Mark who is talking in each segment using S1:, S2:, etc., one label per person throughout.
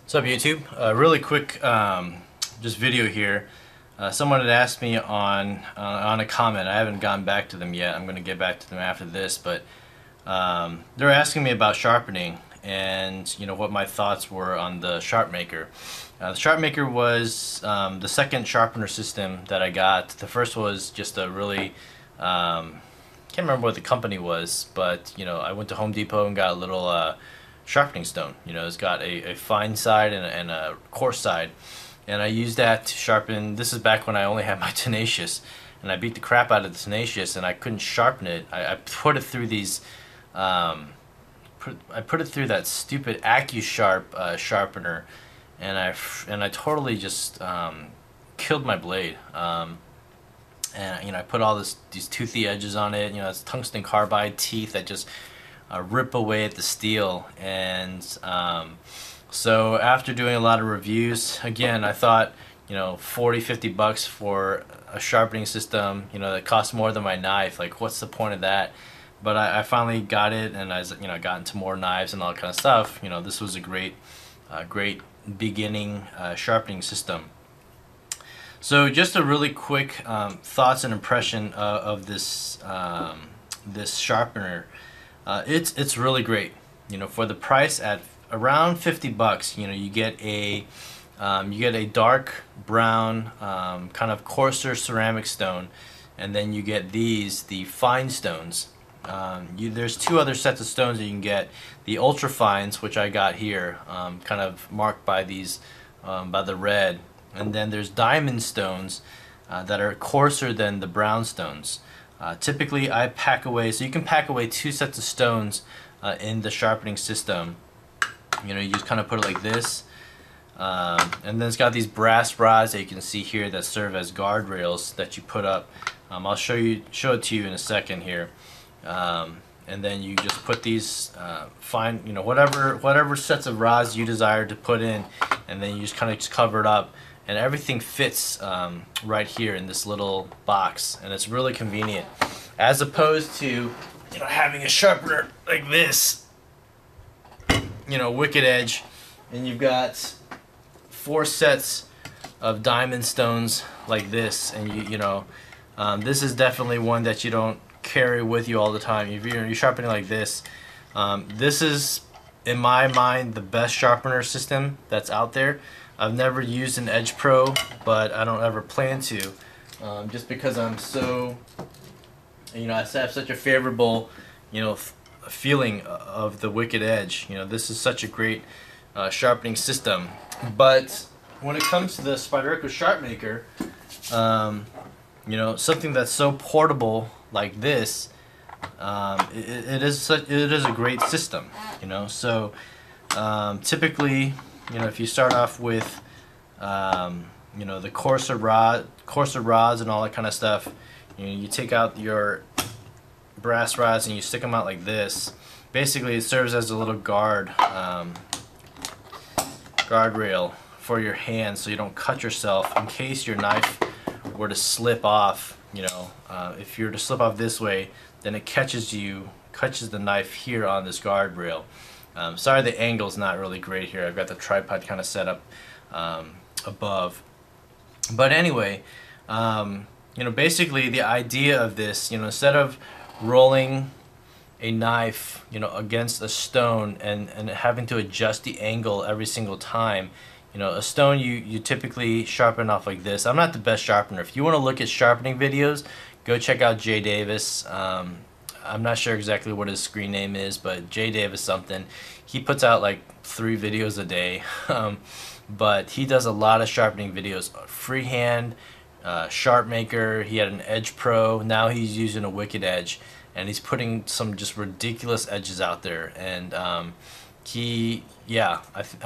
S1: What's up, YouTube? Really quick, just video here. Someone had asked me on a comment. I haven't gotten back to them yet. I'm going to get back to them after this, but they're asking me about sharpening and what my thoughts were on the Sharpmaker. The Sharpmaker was the second sharpener system that I got. The first was just a really can't remember what the company was, but I went to Home Depot and got a little sharpening stone. It's got a fine side and a coarse side, and I used that to sharpen. This is back when I only had my tenacious, and I beat the crap out of the tenacious, and I couldn't sharpen it. I put it through these. I put it through that stupid AccuSharp sharpener, and I totally just killed my blade. And I put all these toothy edges on it. It's tungsten carbide teeth that just rip away at the steel. And so after doing a lot of reviews, again, I thought 40-50 bucks for a sharpening system, that costs more than my knife. Like, what's the point of that? But I finally got it, and I got into more knives and all that kind of stuff. This was a great beginning sharpening system. So just a really quick thoughts and impression of this this sharpener. It's really great. For the price at around 50 bucks, you get a dark brown kind of coarser ceramic stone, and then you get the fine stones. There's two other sets of stones that you can get. The ultra fines, which I got here, kind of marked by these by the red, and then there's diamond stones that are coarser than the brown stones. Typically I pack away, so you can pack away two sets of stones in the sharpening system. You just kind of put it like this, and then it's got these brass rods that you can see here that serve as guardrails that you put up. I'll show it to you in a second here. And then you just put these fine, whatever sets of rods you desire to put in, and then you just kind of cover it up, and everything fits right here in this little box, and it's really convenient, as opposed to having a sharpener like this, wicked edge, and you've got 4 sets of diamond stones like this, and this is definitely one that you don't carry with you all the time. If you're sharpening like this, this is, in my mind, the best sharpener system that's out there. I've never used an Edge Pro, but I don't ever plan to, just because I'm so, I have such a favorable, feeling of the wicked edge. This is such a great sharpening system. But when it comes to the Spyderco Sharpmaker, something that's so portable like this, it is a great system. So typically, if you start off with the coarser rods and all that kind of stuff, you take out your brass rods and you stick them out like this. Basically, it serves as a little guardrail for your hand, so you don't cut yourself in case your knife were to slip off. If you're to slip off this way, then it catches the knife here on this guardrail. Sorry, the angle's not really great here. I've got the tripod kind of set up above. But anyway, basically the idea of this, instead of rolling a knife, against a stone and having to adjust the angle every single time, a stone you typically sharpen off like this. I'm not the best sharpener. If you want to look at sharpening videos, go check out Jay Davis. I'm not sure exactly what his screen name is, but Jay Davis something. He puts out like 3 videos a day, but he does a lot of sharpening videos. Freehand, Sharpmaker. He had an Edge Pro. Now he's using a Wicked Edge, and he's putting some just ridiculous edges out there. And I'm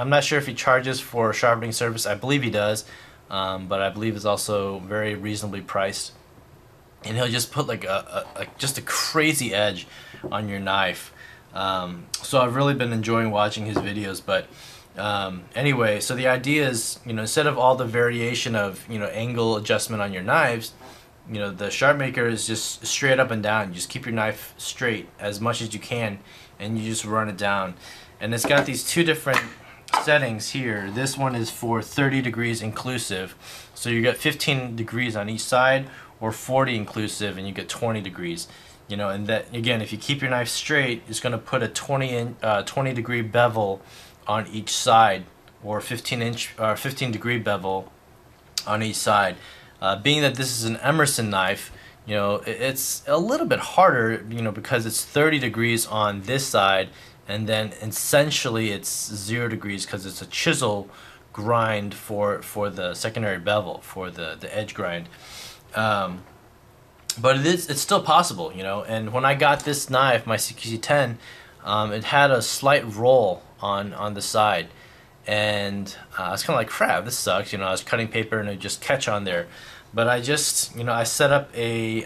S1: not sure if he charges for sharpening service. I believe he does, but I believe it's also very reasonably priced. And he'll just put like just a crazy edge on your knife. So I've really been enjoying watching his videos. But anyway, so the idea is, instead of all the variation of angle adjustment on your knives, the Sharpmaker is just straight up and down. You just keep your knife straight as much as you can, and you just run it down. And it's got these 2 different settings here, this one is for 30 degrees inclusive, so you get 15 degrees on each side, or 40 inclusive and you get 20 degrees. You know, and that again, if you keep your knife straight, it's going to put a 20 degree bevel on each side, or 15 degree bevel on each side. Being that this is an Emerson knife, you know, it's a little bit harder, you know, because it's 30 degrees on this side, and then essentially it's 0 degrees because it's a chisel grind for the secondary bevel, for the edge grind. But it's still possible, you know. And when I got this knife, my CQC10, it had a slight roll on the side, and I was kind of like, crap, this sucks, you know. I was cutting paper and it would just catch on there. But I just, you know, I set up a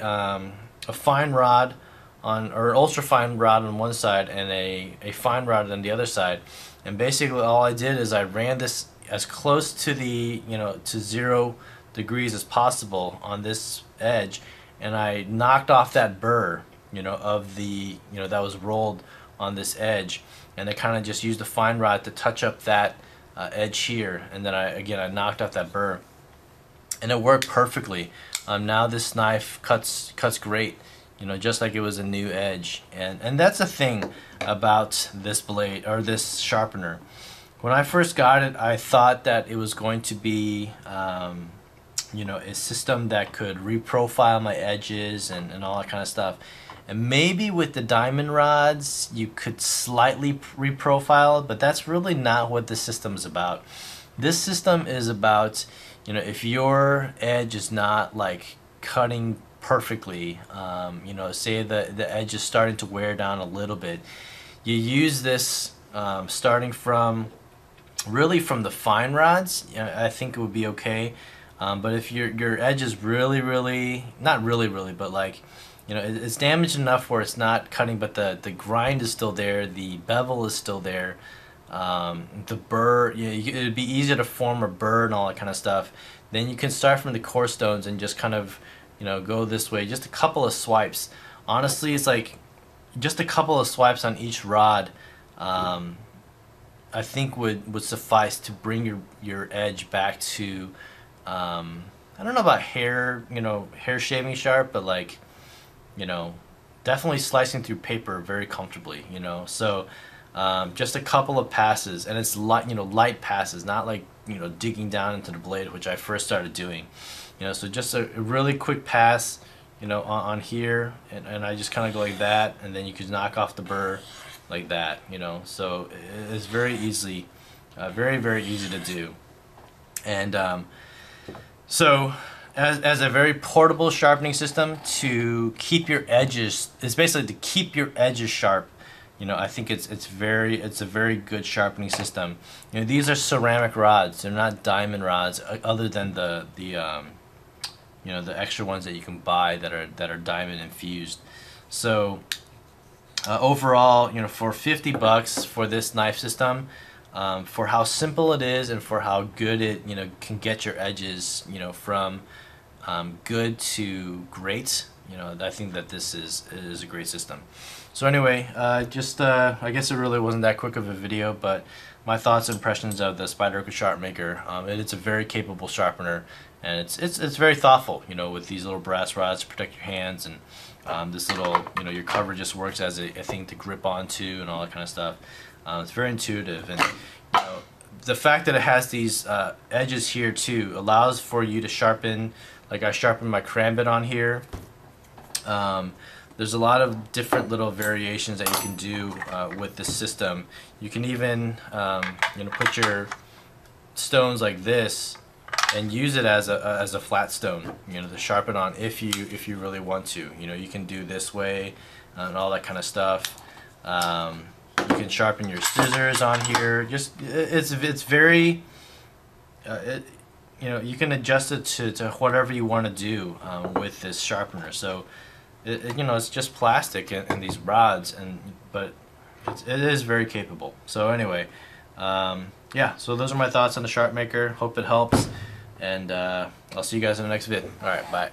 S1: fine rod on, or ultra fine rod on one side and a fine rod on the other side, and basically all I did is I ran this as close to the, you know, to 0 degrees as possible on this edge, and I knocked off that burr, you know, of the, you know, that was rolled on this edge, and I kind of just used the fine rod to touch up that edge here, and then I knocked off that burr, and it worked perfectly. Now this knife cuts great, you know, just like it was a new edge, and that's the thing about this blade, or this sharpener. When I first got it, I thought that it was going to be you know, a system that could reprofile my edges and all that kind of stuff. And maybe with the diamond rods you could slightly reprofile, but that's really not what this system is about. This system is about, you know, if your edge is not like cutting perfectly, you know, say the edge is starting to wear down a little bit, you use this starting from really from the fine rods. You know, I think it would be okay. But if your edge is really, not really, but like, you know, it's damaged enough where it's not cutting, but the grind is still there, the bevel is still there, the burr, you know, it'd be easier to form a burr and all that kind of stuff. Then you can start from the core stones and just kind of, you know, go this way, just a couple of swipes. Honestly, it's like just a couple of swipes on each rod, I think would suffice to bring your edge back to, I don't know about hair, you know, hair shaving sharp, but like, you know, definitely slicing through paper very comfortably, you know. So just a couple of passes, and it's light, you know, light passes, not like, you know, digging down into the blade, which I first started doing, you know. So just a really quick pass, you know, on here, and I just kind of go like that, and then you could knock off the burr like that, you know. So it's very easy, very easy to do. And so as a very portable sharpening system to keep your edges, it's basically to keep your edges sharp. You know, I think it's a very good sharpening system. You know, these are ceramic rods; they're not diamond rods, other than the you know, the extra ones that you can buy that are diamond infused. So overall, you know, for 50 bucks for this knife system, for how simple it is and for how good it, you know, can get your edges, you know, from good to great, you know, I think that this is a great system. So anyway, just I guess it really wasn't that quick of a video, but my thoughts and impressions of the Spyderco Sharpmaker. It's a very capable sharpener, and it's very thoughtful, you know, with these little brass rods to protect your hands, and this little, you know, your cover just works as a thing to grip onto and all that kind of stuff. It's very intuitive, and you know, the fact that it has these edges here too allows for you to sharpen, like I sharpened my cram bit on here. There's a lot of different little variations that you can do with this system. You can even you know, put your stones like this and use it as a flat stone, you know, to sharpen on if you really want to. You know, you can do this way and all that kind of stuff. You can sharpen your scissors on here. Just it's very you know, you can adjust it to whatever you want to do with this sharpener. So you know, it's just plastic and these rods, but it is very capable. So anyway, yeah, so those are my thoughts on the Sharpmaker. Hope it helps, and I'll see you guys in the next vid. Alright, bye.